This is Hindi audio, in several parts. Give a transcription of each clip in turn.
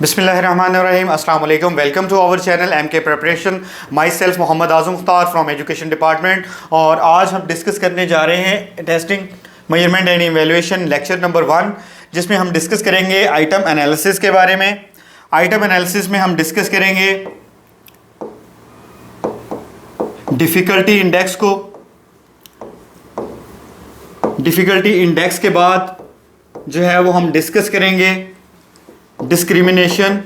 बिस्मिल्लाहिर्रहमानिर्रहीम अस्सलाम वालेकुम। Welcome to our channel MK preparation. Myself Mohammad Azam Mukhtar from education department. और आज हम डिस्कस करने जा रहे हैं testing measurement and evaluation lecture number 1, जिसमें हम डिस्कस करेंगे आइटम एनालिसिस के बारे में। आइटम एनालिसिस में हम डिस्कस करेंगे डिफ़िकल्टी इंडेक्स को। डिफ़िकल्टी इंडेक्स के बाद जो है वो हम डिस्कस करेंगे डिस्क्रिमिनेशन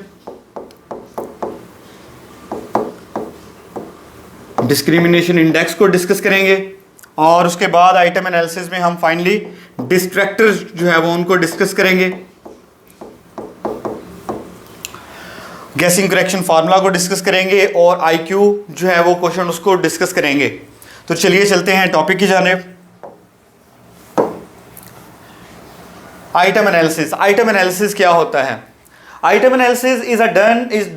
इंडेक्स को डिस्कस करेंगे। और उसके बाद आइटम एनालिसिस में हम फाइनली डिस्ट्रैक्टर्स जो है वो उनको डिस्कस करेंगे। गैसिंग करेक्शन फार्मूला को डिस्कस करेंगे और IQ जो है वो क्वेश्चन उसको डिस्कस करेंगे। तो चलिए चलते हैं टॉपिक की जानिब। आइटम एनालिसिस क्या होता है? Item analysis is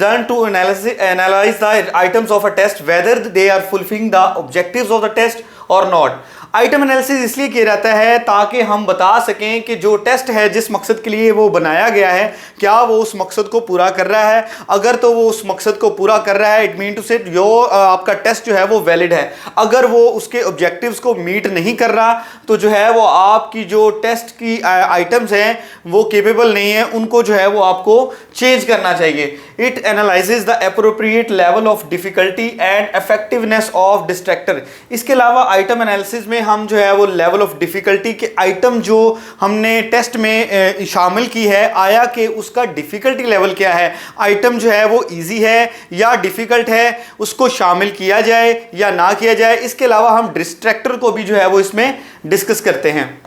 done to analyze the items of a test whether they are fulfilling the objectives of the test or not। Item analysis इसलिए किया जाता है ताकि हम बता सकें कि जो टेस्ट है जिस मकसद के लिए वो बनाया गया है क्या वो उस मकसद को पूरा कर रहा है। अगर तो वो उस मकसद को पूरा कर रहा है, इट मीन टू से जो आपका टेस्ट जो है वो वैलिड है। अगर वो उसके ऑब्जेक्टिव्स को मीट नहीं कर रहा तो जो है वो आपकी जो टेस्ट की आइटम्स हैं वो केपेबल नहीं है, उनको जो है वो आपको चेंज करना चाहिए। It analyses the appropriate level of difficulty and effectiveness of distractor. इसके अलावा आइटम एनालिसिस में हम जो है वो लेवल ऑफ डिफिकल्टी के आइटम जो हमने टेस्ट में शामिल की है, आया कि उसका डिफिकल्टी लेवल क्या है, आइटम जो है वो इजी है या डिफिकल्ट है, उसको शामिल किया जाए या ना किया जाए। इसके अलावा हम डिस्ट्रैक्टर को भी जो है वो इसमें डिस्कस करते हैं।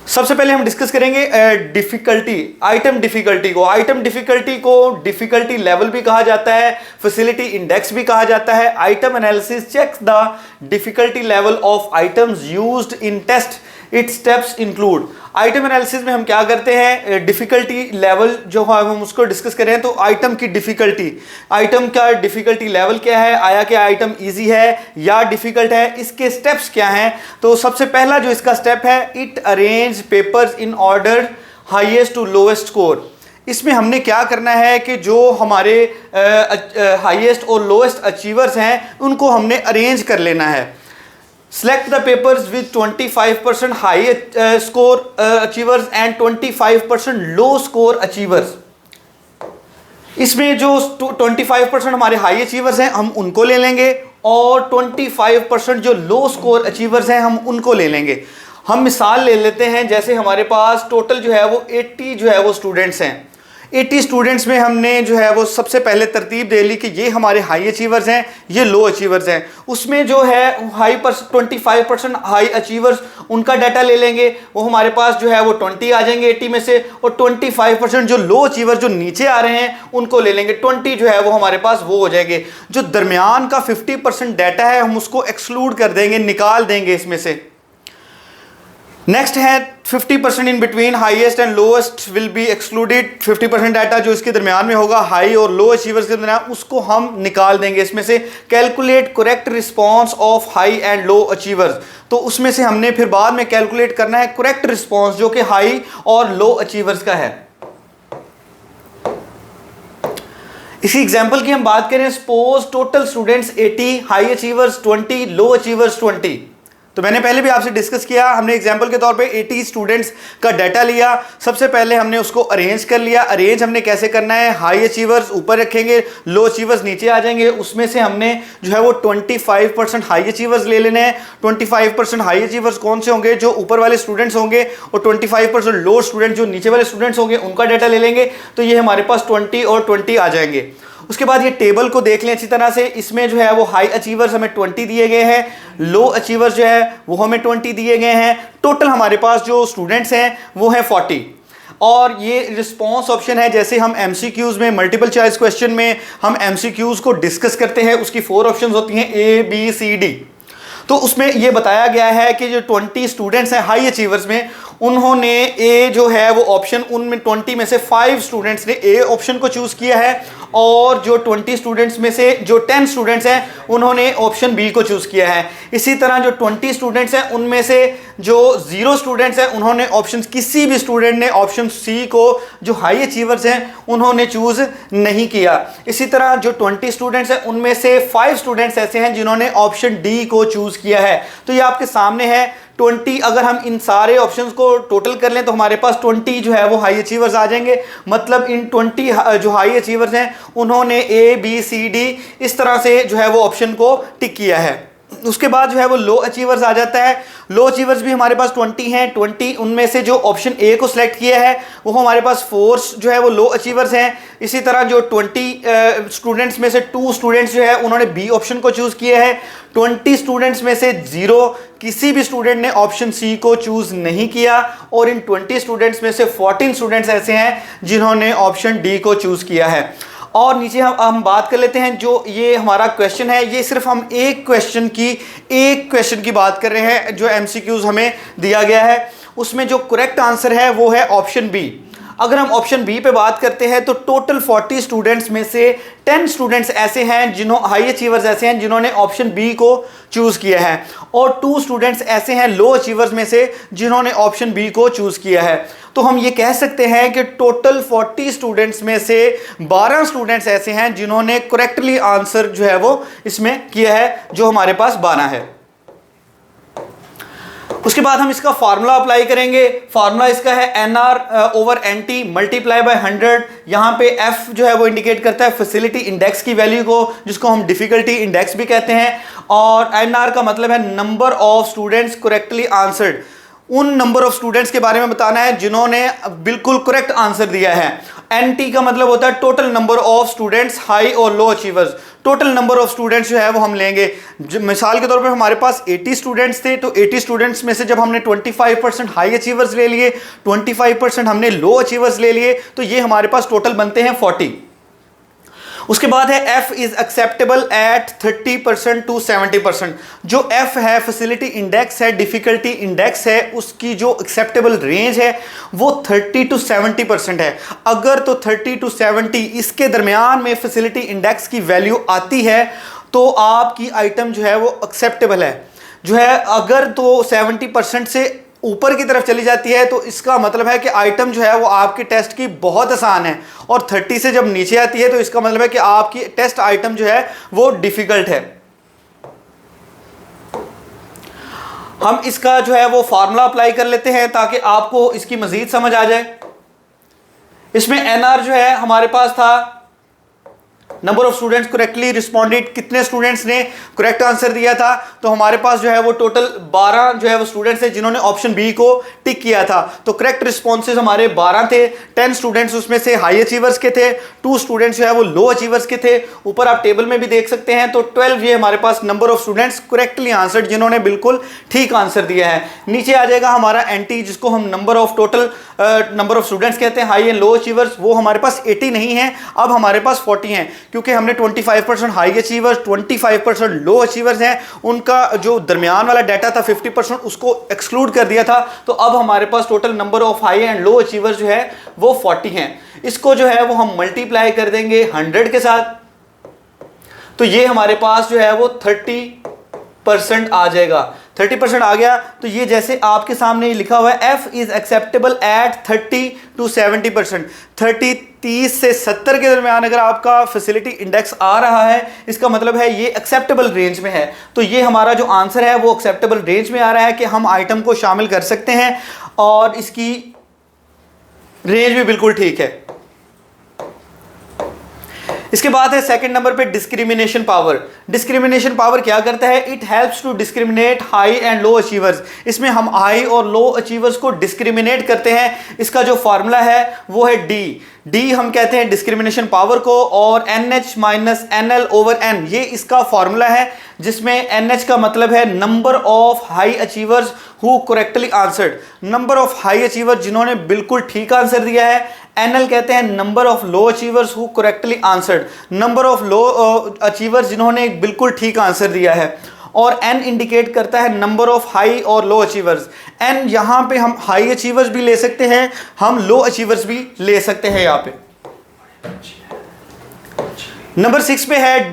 सबसे पहले हम डिस्कस करेंगे आइटम डिफिकल्टी को डिफिकल्टी लेवल भी कहा जाता है, फैसिलिटी इंडेक्स भी कहा जाता है। Item analysis checks the difficulty level of items used in test. It steps include. Item analysis में हम क्या करते हैं, डिफिकल्टी लेवल जो है हम उसको डिस्कस करें तो आइटम का डिफिकल्टी लेवल क्या है, आया कि आइटम इजी है या डिफिकल्ट है, इसके स्टेप्स क्या हैं। तो सबसे पहला जो इसका स्टेप है, it arrange papers in order highest to lowest score. इसमें हमने क्या करना है कि जो हमारे हाईएस्ट और लोएस्ट अचीवर्स हैं उनको हमने अरेंज कर लेना है। Select the papers with 25% high score achievers and 25% low score achievers। इसमें जो 25% हमारे हाई अचीवर्स हैं हम उनको ले लेंगे और 25% जो लो स्कोर अचीवर्स हैं हम उनको ले लेंगे। हम मिसाल ले लेते हैं, जैसे हमारे पास टोटल जो है वो 80 जो है वो स्टूडेंट्स हैं। 80 स्टूडेंट्स में हमने जो है वो सबसे पहले तरतीब दे ली कि ये हमारे हाई अचीवर्स हैं, ये लो अचीवर्स हैं। उसमें जो है 25% हाई अचीवर्स उनका डाटा ले लेंगे, वो हमारे पास जो है वो 20 आ जाएंगे 80 में से, और 25% जो लो अचीवर्स जो नीचे आ रहे हैं उनको ले लेंगे, 20 जो है वो हमारे पास वो हो जाएंगे। जो दरमियान का 50% डाटा है हम उसको एक्सक्लूड कर देंगे, निकाल देंगे इसमें से। नेक्स्ट है 50% in between highest and lowest will be excluded. 50% data जो इसके दरमियान में होगा हाई और लो अचीवर्स के दरमियान, उसको हम निकाल देंगे इसमें से। Calculate correct response of high and low achievers. तो उसमें से हमने फिर बाद में कैलकुलेट करना है करेक्ट रिस्पॉन्स जो कि हाई और लो अचीवर्स का है। इसी एग्जाम्पल की हम बात करें, suppose total students 80, high achievers 20, लो अचीवर्स 20। तो मैंने पहले भी आपसे डिस्कस किया, हमने एग्जांपल के तौर पे 80 स्टूडेंट्स का डाटा लिया। सबसे पहले हमने उसको अरेंज कर लिया। अरेंज हमने कैसे करना है, हाई अचीवर्स ऊपर रखेंगे, लो अचीवर्स नीचे आ जाएंगे। उसमें से हमने जो है वो 25% हाई अचीवर्स ले लेने हैं। 25% हाई अचीवर्स कौन से होंगे, जो ऊपर वाले स्टूडेंट्स होंगे, और 25% लो स्टूडेंट जो नीचे वाले स्टूडेंट्स होंगे उनका डाटा ले लेंगे। तो ये हमारे पास 20 और 20 आ जाएंगे। उसके बाद ये टेबल को देख लें अच्छी तरह से। इसमें जो है वो हाई अचीवर्स हमें 20 दिए गए हैं, लो अचीवर्स जो है वो हमें 20 दिए गए हैं। टोटल हमारे पास जो स्टूडेंट्स हैं वो हैं 40। और ये रिस्पॉन्स ऑप्शन है, जैसे हम MCQs में, मल्टीपल चॉइस क्वेश्चन में हम MCQs को डिस्कस करते हैं, उसकी 4 ऑप्शन होती हैं A, B, C, D। तो उसमें ये बताया गया है कि जो 20 स्टूडेंट्स हैं हाई अचीवर्स में, उन्होंने ए जो है वो ऑप्शन, उनमें 20 में से 5 स्टूडेंट्स ने ए ऑप्शन को चूज़ किया है, और जो 20 स्टूडेंट्स में से जो 10 स्टूडेंट्स हैं उन्होंने ऑप्शन बी को चूज़ किया है। इसी तरह जो 20 स्टूडेंट्स हैं उनमें से जो 0 स्टूडेंट्स हैं उन्होंने ऑप्शन, किसी भी स्टूडेंट ने ऑप्शन सी को, जो हाई अचीवर्स हैं, उन्होंने चूज़ नहीं किया। इसी तरह जो 20 स्टूडेंट्स हैं उनमें से 5 स्टूडेंट्स ऐसे हैं जिन्होंने ऑप्शन डी को चूज़ किया है। तो ये आपके सामने है 20। अगर हम इन सारे ऑप्शंस को टोटल कर लें तो हमारे पास 20 जो है वो हाई अचीवर्स आ जाएंगे। मतलब इन 20 जो हाई अचीवर्स हैं उन्होंने ए बी सी डी इस तरह से जो है वो ऑप्शन को टिक किया है। उसके बाद जो है वो लो अचीवर्स आ जाता है। लो अचीवर्स भी हमारे पास 20 हैं। 20 उनमें से जो ऑप्शन ए को सिलेक्ट किया है वो हमारे पास 4 जो है वो लो अचीवर्स हैं। इसी तरह जो 20 स्टूडेंट्स में से 2 स्टूडेंट्स जो है उन्होंने बी ऑप्शन को चूज़ किया है। 20 स्टूडेंट्स में से 0 किसी भी स्टूडेंट ने ऑप्शन सी को चूज़ नहीं किया, और इन 20 स्टूडेंट्स में से 14 स्टूडेंट्स ऐसे हैं जिन्होंने ऑप्शन डी को चूज़ किया है। और नीचे हम बात कर लेते हैं, जो ये हमारा क्वेश्चन है, ये सिर्फ हम एक क्वेश्चन की बात कर रहे हैं जो एमसीक्यूज हमें दिया गया है। उसमें जो करेक्ट आंसर है वो है ऑप्शन बी। अगर हम ऑप्शन बी पे बात करते हैं तो टोटल 40 स्टूडेंट्स में से 10 स्टूडेंट्स ऐसे हैं हाई अचीवर्स ऐसे हैं जिन्होंने ऑप्शन बी को चूज़ किया है, और 2 स्टूडेंट्स ऐसे हैं लो अचीवर्स में से जिन्होंने ऑप्शन बी को चूज़ किया है। तो हम ये कह सकते हैं कि टोटल 40 स्टूडेंट्स में से 12 स्टूडेंट्स ऐसे हैं जिन्होंने करेक्टली आंसर जो है वो इसमें किया है, जो हमारे पास 12 है। उसके बाद हम इसका फार्मूला अप्लाई करेंगे। फार्मूला इसका है NR/NT मल्टीप्लाई बाय 100। यहाँ पे F जो है वो इंडिकेट करता है फैसिलिटी इंडेक्स की वैल्यू को, जिसको हम डिफिकल्टी इंडेक्स भी कहते हैं, और NR का मतलब है number of students correctly answered. उन नंबर ऑफ स्टूडेंट्स के बारे में बताना है जिन्होंने बिल्कुल करेक्ट आंसर दिया है। NT का मतलब होता है total number of students high और low achievers. Total number of students जो है वो हम लेंगे। मिसाल के तौर पर हमारे पास 80 स्टूडेंट्स थे, तो 80 स्टूडेंट्स में से जब हमने 25% हाई अचीवर्स ले लिए, 25% हमने लो अचीवर्स ले लिए, तो ये हमारे पास टोटल बनते हैं 40। उसके बाद है F is acceptable at 30% to 70%। जो F है फैसिलिटी इंडेक्स है, डिफिकल्टी इंडेक्स है, उसकी जो एक्सेप्टेबल रेंज है वो 30 टू 70% है। अगर तो 30 टू 70 इसके दरमियान में फैसिलिटी इंडेक्स की वैल्यू आती है तो आपकी आइटम जो है वो एक्सेप्टेबल है। जो है अगर तो 70% से ऊपर की तरफ चली जाती है तो इसका मतलब है कि आइटम जो है वो आपके टेस्ट की बहुत आसान है, और 30 से जब नीचे आती है तो इसका मतलब है कि आपकी टेस्ट आइटम जो है वो डिफिकल्ट है। हम इसका जो है वो फार्मूला अप्लाई कर लेते हैं ताकि आपको इसकी मजीद समझ आ जाए। इसमें NR जो है हमारे पास था number of students correctly responded, कितने स्टूडेंट्स ने करेक्ट आंसर दिया था, तो हमारे पास जो है वो टोटल 12 जो है वो स्टूडेंट्स हैं जिन्होंने ऑप्शन बी को टिक किया था। तो करेक्ट रिस्पॉन्सेज हमारे 12 थे। 10 स्टूडेंट्स उसमें से हाई अचीवर्स के थे, 2 स्टूडेंट्स जो है वो लो अचीवर्स के थे। ऊपर आप टेबल में भी देख सकते हैं। तो 12 ये हमारे पास number of students correctly answered जिन्होंने बिल्कुल ठीक आंसर दिया है। नीचे आ जाएगा हमारा NT, जिसको हम number of total number of students कहते हैं हाई एंड लो अचीवर्स। वो हमारे पास 80 नहीं है, अब हमारे पास 40 हैं, क्योंकि हमने 25% हाई अचीवर्स 25% लो अचीवर्स हैं, उनका जो दरमियान वाला डाटा था 50% उसको एक्सक्लूड कर दिया था। तो अब हमारे पास total number of high and low achievers जो है वो 40 हैं। इसको जो है वो हम मल्टीप्लाई कर देंगे 100 के साथ, तो ये हमारे पास जो है वो 30% आ जाएगा। 30% आ गया तो ये जैसे आपके सामने लिखा हुआ है F is acceptable at 30 to 70%। 30 से 70 के दरमियान अगर आपका फैसिलिटी इंडेक्स आ रहा है, इसका मतलब है ये एक्सेप्टेबल रेंज में है। तो ये हमारा जो आंसर है वो एक्सेप्टेबल रेंज में आ रहा है कि हम आइटम को शामिल कर सकते हैं, और इसकी रेंज भी बिल्कुल ठीक है। इसके बाद है सेकंड नंबर पे डिस्क्रिमिनेशन पावर। डिस्क्रिमिनेशन पावर क्या करता है? It helps to discriminate high and low achievers. इसमें हम हाई और लो अचीवर्स को डिस्क्रिमिनेट करते हैं। इसका जो फार्मूला है वो है डी हम कहते हैं डिस्क्रिमिनेशन पावर को, और NH minus NL over N ये इसका फार्मूला है, जिसमें NH का मतलब है number of high achievers who correctly answered, number of high achievers जिन्होंने बिल्कुल ठीक आंसर दिया है। NL कहते हैं number of low achievers who correctly answered, number of low achievers जिन्होंने बिल्कुल ठीक आंसर दिया है। और n इंडिकेट करता है नंबर ऑफ हाई और लो अचीवर्स। n यहाँ पे हम हाई अचीवर्स भी ले सकते हैं, हम लो अचीवर्स भी ले सकते हैं। यहाँ पे नंबर 6 पे है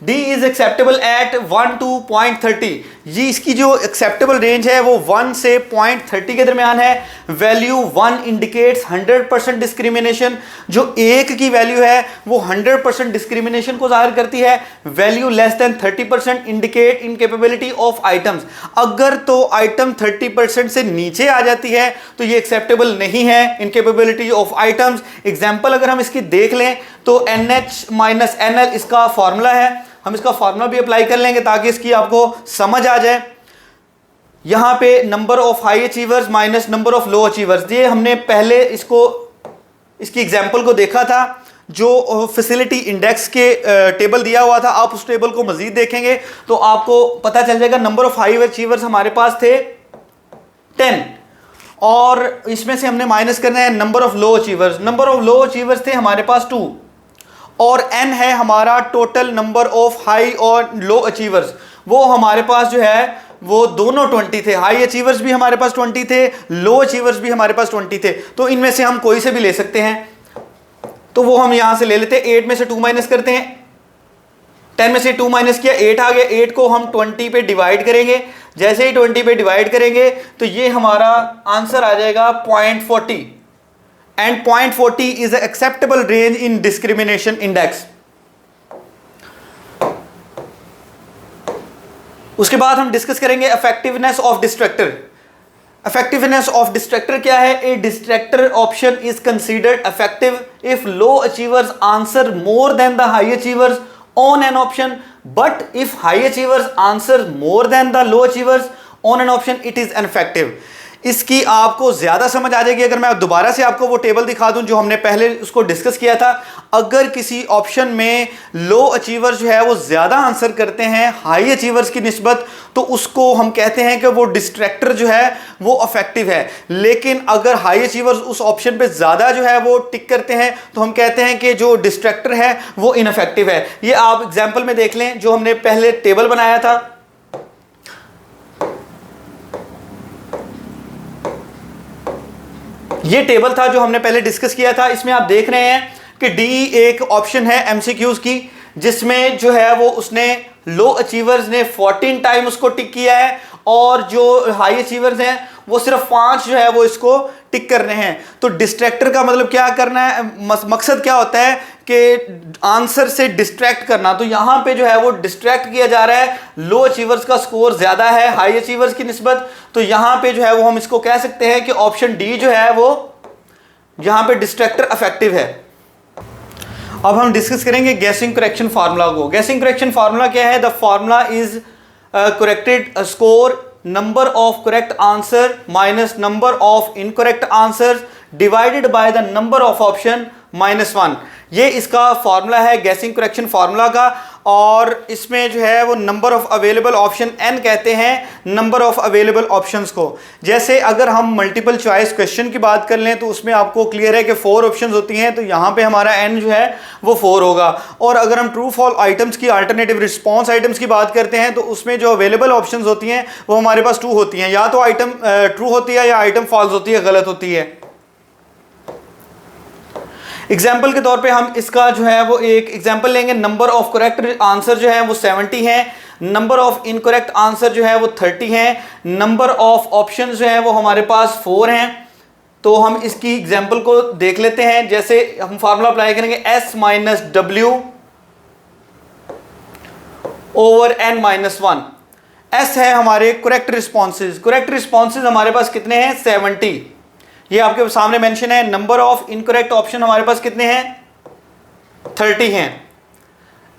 D is acceptable eight 1 to 0.30। ये इसकी जो एक्सेप्टेबल रेंज है वो 1 से 0.30 के दरमियान है। Value 1 indicates 100% discrimination. जो 1 की वैल्यू है वो 100% डिस्क्रिमिनेशन को जाहिर करती है। Value less than 30% indicate incapability of items. अगर तो आइटम 30% से नीचे आ जाती है तो ये एक्सेप्टेबल नहीं है, इनकेपेबिलिटी ऑफ आइटम्स। एग्जाम्पल अगर हम इसकी देख लें तो NH-NL इसका फॉर्मूला है। हम इसका फॉर्मूला भी अप्लाई कर लेंगे ताकि इसकी आपको समझ आ जाए। यहां पे number of high achievers minus number of low achievers, ये हमने पहले इसकी एग्जांपल को देखा था जो फैसिलिटी इंडेक्स के टेबल दिया हुआ था। आप उस टेबल को मजीद देखेंगे तो आपको पता चल जाएगा। नंबर ऑफ हाई अचीवर्स हमारे पास थे 10 और इसमें से हमने माइनस करना है number of low achievers. Number of low achievers थे हमारे पास 2 और n है हमारा टोटल नंबर ऑफ हाई और लो अचीवर्स। वो हमारे पास जो है वो दोनों 20 थे। हाई अचीवर्स भी हमारे पास 20 थे, लो अचीवर्स भी हमारे पास 20 थे। तो इनमें से हम कोई से भी ले सकते हैं। तो वो हम यहां से ले लेते हैं। 8 में से 2 माइनस करते हैं। 10 में से 2 माइनस किया, 8 आ गया। 8 को हम 20 पे डिवाइड करेंगे। जैसे ही 20 पे डिवाइड करेंगे तो ये हमारा आंसर आ जाएगा 0.40 and 0.40 is an acceptable range in discrimination index। उसके बाद हम डिस्कस करेंगे effectiveness of distractor. Effectiveness of distractor क्या है? A distractor option is considered effective if low achievers answer more than the high achievers on an option, but if high achievers answer more than the low achievers on an option it is ineffective. इसकी आपको ज्यादा समझ आ जाएगी अगर मैं दोबारा से आपको वो टेबल दिखा दूं जो हमने पहले उसको डिस्कस किया था। अगर किसी ऑप्शन में लो अचीवर्स जो है वो ज्यादा आंसर करते हैं हाई अचीवर्स की निस्बत, तो उसको हम कहते हैं कि वो डिस्ट्रैक्टर जो है वो इफेक्टिव है। लेकिन अगर हाई अचीवर्स उस ऑप्शन पे ज्यादा जो है वो टिक करते हैं तो हम कहते हैं कि जो डिस्ट्रैक्टर है वो इनफेक्टिव है। ये आप एग्जाम्पल में देख लें जो हमने पहले टेबल बनाया था। ये टेबल था जो हमने पहले डिस्कस किया था। इसमें आप देख रहे हैं कि डी एक ऑप्शन है एमसीक्यूज की जिसमें जो है वो उसने लो अचीवर्स ने 14 टाइम उसको टिक किया है और जो हाई अचीवर्स हैं वो सिर्फ 5 जो है वो इसको टिक करने हैं। तो डिस्ट्रैक्टर का मतलब क्या करना है, मकसद क्या होता है कि आंसर से डिस्ट्रैक्ट करना। तो यहां पे जो है वो डिस्ट्रैक्ट किया जा रहा है, लो अचीवर्स का स्कोर ज्यादा है हाई अचीवर्स की निस्बत। तो यहां पे जो है वो हम इसको कह सकते हैं कि ऑप्शन डी जो है वो यहां पे डिस्ट्रैक्टर इफेक्टिव है। अब हम डिस्कस करेंगे गैसिंग करेक्शन फार्मूला को। गैसिंग करेक्शन फार्मूला क्या है? The formula is corrected score number of correct answer minus number of incorrect answer divided by the number of option -1। ये इसका फॉर्मूला है गैसिंग करेक्शन फार्मूला का। और इसमें जो है वो number of available option n कहते हैं नंबर ऑफ अवेलेबल ऑप्शंस को। जैसे अगर हम मल्टीपल चॉइस क्वेश्चन की बात कर लें तो उसमें आपको क्लियर है कि 4 ऑप्शंस होती हैं, तो यहाँ पे हमारा n जो है वो 4 होगा। और अगर हम ट्रू फॉल आइटम्स की अल्टरनेटिव रिस्पॉन्स आइटम्स की बात करते हैं तो उसमें जो अवेलेबल ऑप्शंस होती हैं वो हमारे पास 2 होती हैं, या तो आइटम ट्रू होती है या आइटम फॉल्स होती है, गलत होती है। एग्जाम्पल के तौर पे हम इसका जो है वो एक एग्जाम्पल लेंगे। नंबर ऑफ करेक्ट आंसर जो है वो 70 है, नंबर ऑफ इनकरेक्ट आंसर जो है वो 30 है, नंबर ऑफ ऑप्शंस जो है वो हमारे पास 4 हैं। तो हम इसकी एग्जाम्पल को देख लेते हैं। जैसे हम फार्मूला अप्लाई करेंगे s minus W over n minus 1। s है हमारे करेक्ट रिस्पॉन्सेज। करेक्ट रिस्पॉन्सेज हमारे पास कितने हैं? 70। ये आपके सामने मेंशन है। नंबर ऑफ इनकरेक्ट ऑप्शन हमारे पास कितने हैं? 30 हैं।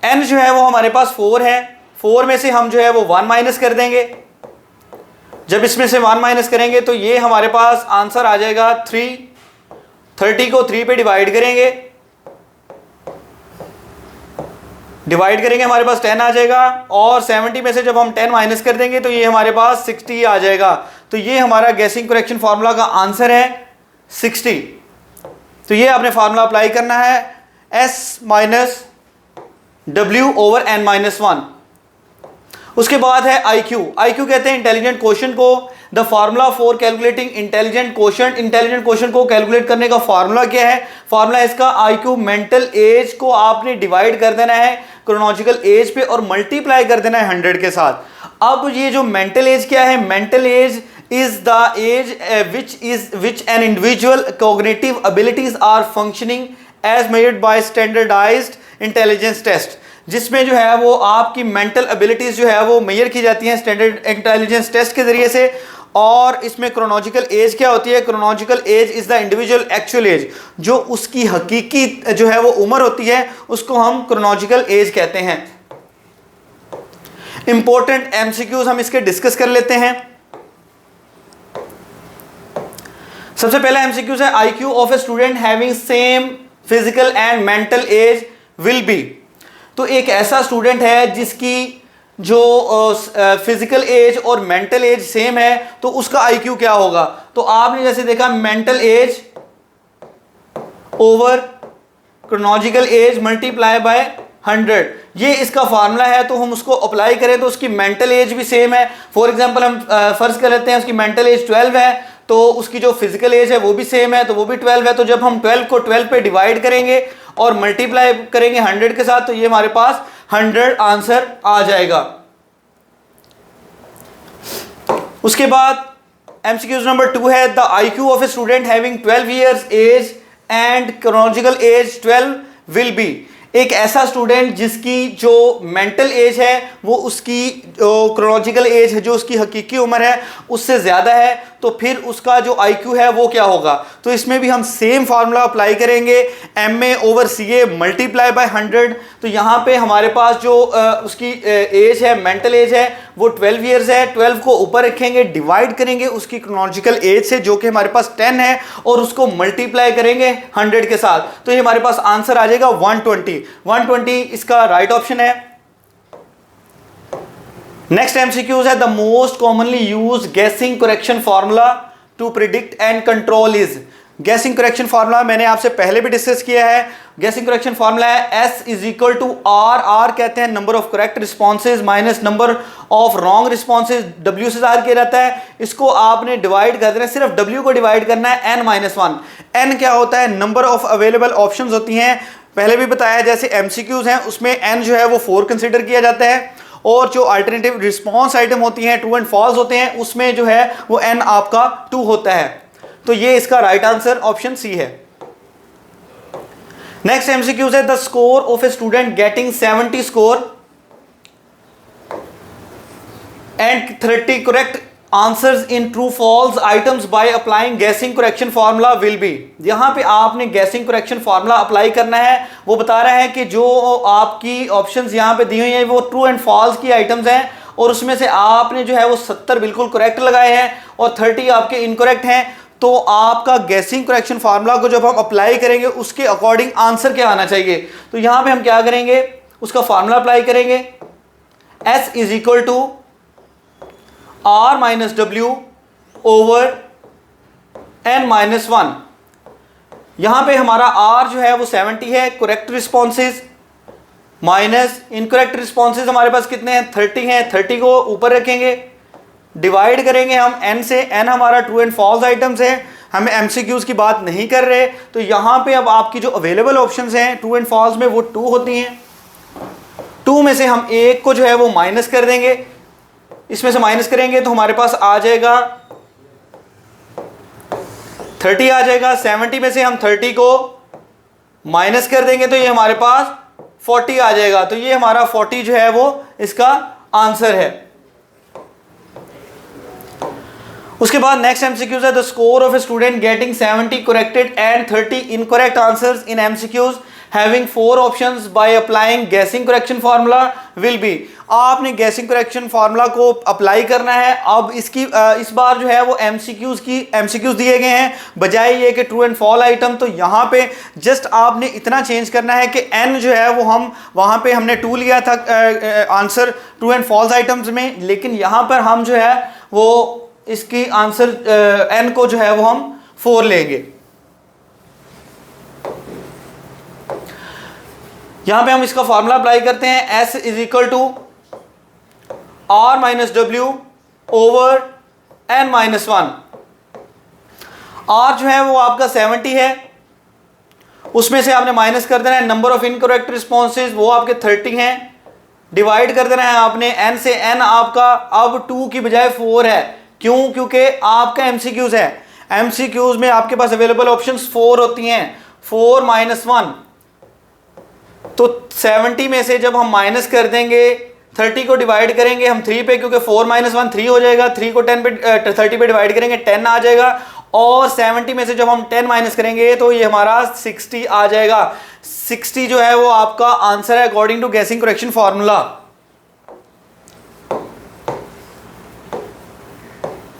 n जो है वो हमारे पास 4 है। 4 में से हम जो है वो 1 माइनस कर देंगे। जब इसमें से 1 माइनस करेंगे तो ये हमारे पास आंसर आ जाएगा 3। 30 को 3 पे डिवाइड करेंगे, हमारे पास 10 आ जाएगा। और 70 में से जब हम 10 माइनस कर देंगे तो ये हमारे पास 60 आ जाएगा। तो ये हमारा गैसिंग करेक्शन फार्मूला का आंसर है 60। तो ये आपने फार्मूला अप्लाई करना है s minus W over n minus 1। उसके बाद है IQ। IQ कहते हैं इंटेलिजेंट क्वोशंट को। The formula for calculating intelligent quotient, intelligent quotient को कैलकुलेट करने का फार्मूला क्या है? फार्मूला इसका IQ मेंटल एज को आपने डिवाइड कर देना है क्रोनोलॉजिकल एज पे और मल्टीप्लाई कर देना है 100 के साथ। अब ये जो मेंटल एज क्या है? Mental as is the age which an individual cognitive abilities are functioning as measured by standardized intelligence test, जिसमें जो है वो आपकी मेंटल एबिलिटीज जो है वो मेजर की जाती हैं स्टैंडर्ड इंटेलिजेंस टेस्ट के जरिए से। और इसमें क्रोनोलॉजिकल एज क्या होती है? Chronological age is the individual actual as, जो उसकी हकीकी जो है वो उम्र होती है उसको हम क्रोनोलॉजिकल एज कहते हैं। इंपॉर्टेंट एमसीक्यूज हम इसके डिस्कस कर लेते हैं। सबसे पहला एमसीक्यूज है IQ of a student having same physical and mental as will be. तो एक ऐसा स्टूडेंट है जिसकी जो फिजिकल एज और मेंटल एज सेम है तो उसका IQ क्या होगा? तो आपने जैसे देखा mental as over chronological S multiply by 100, ये इसका फार्मूला है। तो हम उसको अप्लाई करें तो उसकी मेंटल एज भी सेम है। फॉर एग्जांपल हम फर्ज कर लेते हैं उसकी मेंटल एज 12 है तो उसकी जो फिजिकल एज है वो भी सेम है तो वो भी 12 है। तो जब हम 12 को 12 पे डिवाइड करेंगे और मल्टीप्लाई करेंगे 100 के साथ तो ये हमारे पास 100 आंसर आ जाएगा। उसके बाद एमसीक्यूज नंबर 2 है the IQ of a student having 12 years age and chronological age 12 will be. एक ऐसा स्टूडेंट जिसकी जो मेंटल एज है वो उसकी जो क्रोनोलॉजिकल एज है जो उसकी हकीकी उम्र है उससे ज़्यादा है तो फिर उसका जो IQ है वो क्या होगा? तो इसमें भी हम सेम फार्मूला अप्लाई करेंगे MA over CA multiply by 100। तो यहाँ पे हमारे पास जो उसकी एज है मेंटल एज है वो 12 इयर्स है। 12 को ऊपर रखेंगे डिवाइड करेंगे उसकी क्रोनोलॉजिकल एज से जो कि हमारे पास 10 है और उसको मल्टीप्लाई करेंगे 100 के साथ तो ये हमारे पास आंसर आ जाएगा 120 इसका राइट ऑप्शन है। नेक्स्ट एमसीक्यूज है the most commonly used guessing correction formula to predict and control is. Guessing correction formula मैंने आपसे पहले भी डिस्कस किया है। गेसिंग करेक्शन फार्मूला है S is equal to R कहते हैं number of correct responses minus number of wrong responses, W से ज़ाहिर किया जाता है। इसको आपने डिवाइड कर देना है, सिर्फ W को डिवाइड करना है n-1। n क्या होता है? नंबर ऑफ अवेलेबल ऑप्शंस होती हैं। पहले भी बताया जैसे एमसीक्यूज हैं उसमें n जो है वो 4 कंसिडर किया जाता है और जो अल्टरनेटिव रिस्पॉन्स आइटम होती हैं ट्रू एंड फॉल्स होते हैं उसमें जो है वो n आपका 2 होता है। तो ये इसका राइट आंसर ऑप्शन C है। नेक्स्ट एमसीक्यूज है the score of a student getting 70 score and 30 correct answers in true false items by applying guessing correction formula will be. यहां पे आपने गेसिंग करेक्शन फार्मूला अप्लाई करना है। वो बता रहा है कि जो आपकी ऑप्शंस यहां पे दी हुई हैं वो ट्रू एंड फॉल्स की आइटम्स हैं और उसमें से आपने जो है वो 70 बिल्कुल करेक्ट लगाए हैं और 30 आपके इनकरेक्ट हैं। तो आपका गेसिंग करेक्शन फार्मूला को जब हम अप्लाई करेंगे उसके अकॉर्डिंग आंसर क्या आना चाहिए? तो यहां पे हम क्या करेंगे? उसका फार्मूला अप्लाई करेंगे S is equal to R minus W over n-1। यहां पे हमारा R जो है वो 70 है, correct responses minus incorrect responses हमारे पास कितने हैं? 30 हैं। 30 को ऊपर रखेंगे डिवाइड करेंगे हम n से। n हमारा ट्रू एंड फॉल्स आइटम्स है, हम एमसीक्यूज की बात नहीं कर रहे। तो यहाँ पे अब आपकी जो अवेलेबल ऑप्शंस हैं ट्रू एंड फॉल्स में वो 2 होती हैं। 2 में से हम एक को जो है वो माइनस कर देंगे, इसमें से माइनस करेंगे तो हमारे पास आ जाएगा 30 आ जाएगा। 70 में से हम 30 को माइनस कर देंगे तो ये हमारे पास 40 आ जाएगा। तो ये हमारा 40 जो है वो इसका आंसर है। उसके बाद नेक्स्ट एमसीक्यूज है the score of a student getting 70 corrected and 30 incorrect answers in MCQs having 4 options bye applying guessing correction formula will B. आपने गेसिंग करेक्शन फार्मूला को अप्लाई करना है। अब इसकी इस बार जो है वो एमसीक्यूज दिए गए हैं बजाय ये कि ट्रू एंड फॉल आइटम। तो यहाँ पे जस्ट आपने इतना चेंज करना है कि n जो है वो हम वहाँ पे हमने 2 लिया था answer true and false items में, लेकिन यहाँ पर हम जो है वो इसकी आंसर n को जो है वो हम 4 लेंगे। यहां पे हम इसका फार्मूला अप्लाई करते हैं S is equal to r minus W over n minus 1। r जो है वो आपका 70 है, उसमें से आपने माइनस कर देना है नंबर ऑफ इनकरेक्ट रिस्पॉन्सेज, वो आपके 30 हैं, डिवाइड कर देना है आपने n से। n आपका अब 2 की बजाय 4 है, क्यों? क्योंकि आपका एमसीक्यूज है, एमसीक्यूज में आपके पास अवेलेबल ऑप्शंस 4 होती हैं, 4 माइनस 1। तो 70 में से जब हम माइनस कर देंगे, 30 को डिवाइड करेंगे हम 3 पे, क्योंकि 4 माइनस 1 3 हो जाएगा, 3 को 10 पे 30 पे डिवाइड करेंगे 10 आ जाएगा, और 70 में से जब हम 10 माइनस करेंगे तो ये हमारा 60 आ जाएगा। 60 जो है वो आपका आंसर है according to guessing correction formula.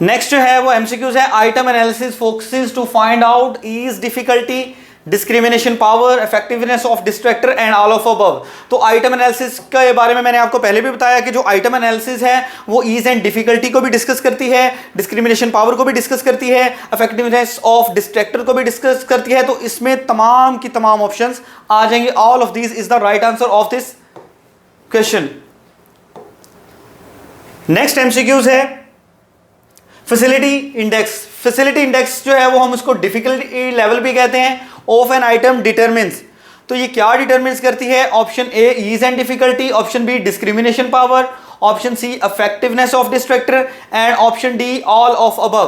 Next जो है वो एमसीक्यूज है। Item analysis focuses to find out ease, difficulty, discrimination power, effectiveness of distractor and all of above. तो आइटम एनालिसिस के बारे में मैंने आपको पहले भी बताया कि जो आइटम एनालिसिस है वो ईज एंड डिफिकल्टी को भी डिस्कस करती है, डिस्क्रिमिनेशन पावर को भी डिस्कस करती है, इफेक्टिवनेस ऑफ डिस्ट्रैक्टर को भी डिस्कस करती है। तो इसमें तमाम की तमाम ऑप्शंस आ जाएंगे। All of this is the right answer of this question. Next MCQs है फैसिलिटी इंडेक्स। फैसिलिटी इंडेक्स जो है वो हम उसको डिफिकल्टी लेवल भी कहते हैं, ऑफ एन आइटम डिटरमिन्स। तो ये क्या डिटरमिन्स करती है? Option A ease and difficulty, option B discrimination power, option C effectiveness of distractor and option D all of above.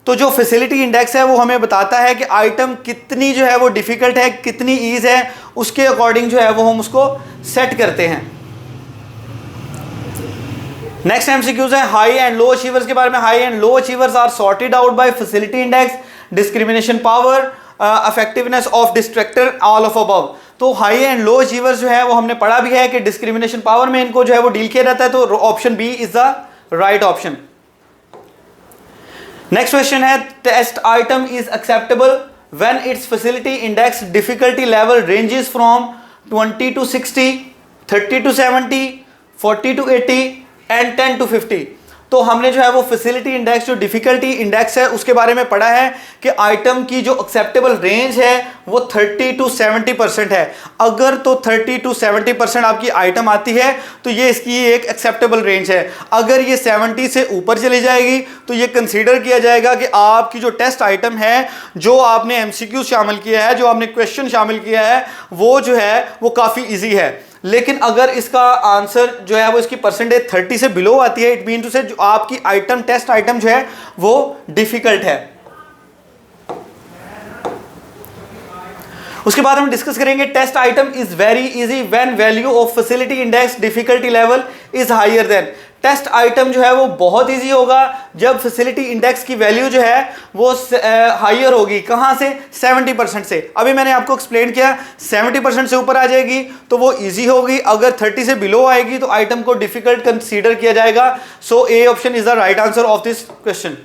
तो जो फैसिलिटी इंडेक्स है वो हमें बताता है कि आइटम कितनी जो है वो डिफिकल्ट है, कितनी ईज है, उसके अकॉर्डिंग जो है वो हम उसको सेट करते हैं। नेक्स्ट एमसीक्यूज है हाई एंड लो अचीवर्स के बारे में। High and low achievers are sorted out by facility index, discrimination power, effectiveness of distractor, all of above. तो हाई एंड लो अचीवर्स जो है वो हमने पढ़ा भी है कि डिस्क्रिमिनेशन पावर में इनको जो है वो डील किया जाता है, तो option B is the right option. Next question है test item is acceptable when its facility index difficulty level ranges from 20 to 60, 30 to 70, 40 to 80 and 10 to 50। तो हमने जो है वो फैसिलिटी इंडेक्स, जो डिफिकल्टी इंडेक्स है, उसके बारे में पढ़ा है कि आइटम की जो एक्सेप्टेबल रेंज है वो 30 to 70% है। अगर तो 30 to 70% आपकी आइटम आती है तो ये इसकी एक एक्सेप्टेबल रेंज है। अगर ये 70 से ऊपर चली जाएगी तो ये कंसीडर किया जाएगा कि आपकी जो टेस्ट आइटम है, जो आपने एमसीक्यू शामिल किया है, जो आपने क्वेश्चन शामिल किया है, वो जो है वो काफ़ी ईजी है। लेकिन अगर इसका आंसर जो है वो इसकी परसेंटेज 30 से बिलो आती है, इट मीन टू से जो आपकी आइटम टेस्ट आइटम जो है वो डिफिकल्ट है। उसके बाद हम डिस्कस करेंगे test item is very easy when value of facility index difficulty level is higher than. Test item जो है वो बहुत इजी होगा जब फैसिलिटी इंडेक्स की वैल्यू जो है वो हायर होगी। कहाँ से? 70% से। अभी मैंने आपको एक्सप्लेन किया, 70% से ऊपर आ जाएगी तो वो इजी होगी, अगर 30 से बिलो आएगी तो आइटम को डिफिकल्ट कंसीडर किया जाएगा। So A option is the right answer of this question.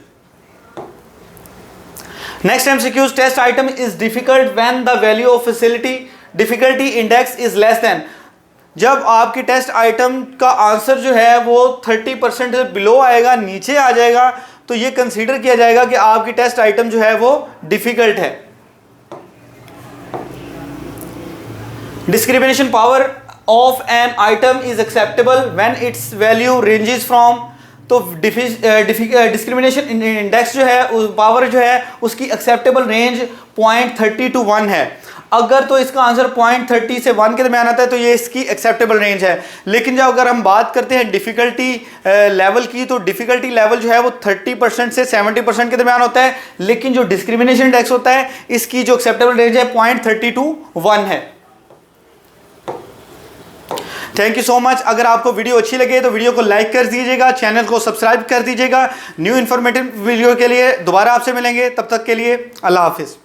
Next MCQs test item is difficult when the value of facility difficulty index is less than. जब आपकी टेस्ट आइटम का आंसर जो है वो 30% से बिलो आएगा, नीचे आ जाएगा, तो ये कंसीडर किया जाएगा कि आपकी टेस्ट आइटम जो है वो डिफिकल्ट है। Discrimination power of an item is acceptable when it's value ranges from. तो डिस्क्रिमिनेशन इंडेक्स जो है, पावर जो है उसकी एक्सेप्टेबल रेंज 0.30 to 1 है। अगर तो इसका आंसर 0.30 से 1 के दरमियान आता है तो ये इसकी एक्सेप्टेबल रेंज है। लेकिन जब अगर हम बात करते हैं डिफिकल्टी लेवल की, तो डिफिकल्टी लेवल जो है वो 30% से 70% के दरमियान होता है। लेकिन जो डिस्क्रिमिनेशन इंडेक्स होता है इसकी जो एक्सेप्टेबल रेंज है 0.30 to 1 है। Thank you so much. अगर आपको वीडियो अच्छी लगे तो वीडियो को लाइक कर दीजिएगा, चैनल को सब्सक्राइब कर दीजिएगा। न्यू इन्फॉर्मेटिव वीडियो के लिए दोबारा आपसे मिलेंगे, तब तक के लिए अल्लाह हाफिज़।